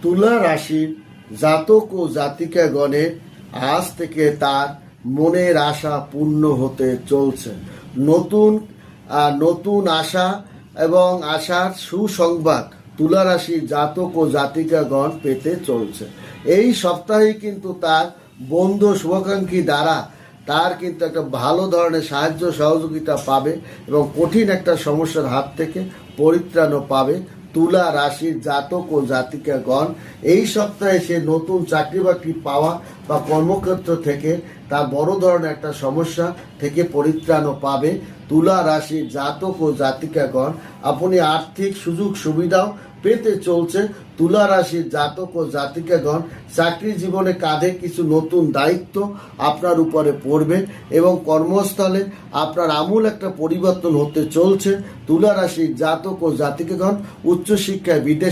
তুলা রাশির জাতক ও জাতিকাগণের আজ থেকে তার মনের আশা পূর্ণ হতে চলছে। নতুন নতুন আশা এবং আশার সুসংবাদ তুলা রাশির জাতক ও জাতিকাগণ পেতে চলছে। এই সপ্তাহে কিন্তু তার বন্ধু শুভাকাঙ্ক্ষী দ্বারা তার কিন্তু একটা ভালো ধরনের সাহায্য সহযোগিতা পাবে এবং কঠিন একটা সমস্যার হাত থেকে পরিত্রাণও পাবে তুলা রাশির জাতক ও জাতিকাগণ। এই সপ্তাহে সে নতুন চাকরি বাকরি পাওয়া বা কর্মক্ষেত্র থেকে তার বড় ধরনের একটা সমস্যা থেকে পরিত্রাণও পাবে তুলা রাশির জাতক ও জাতিকাগণ। আপনি আর্থিক সুযোগ সুবিধাও পেতে চলছে তুলা রাশির জাতক ও জাতিকাগণ। চাকরি জীবনে কাঁধে কিছু নতুন দায়িত্ব আপনার উপরে পড়বে এবং কর্মস্থলে আপনার আমূল একটা পরিবর্তন হতে চলছে তুলা রাশির জাতক ও জাতিকাগণ। উচ্চশিক্ষায় বিদেশ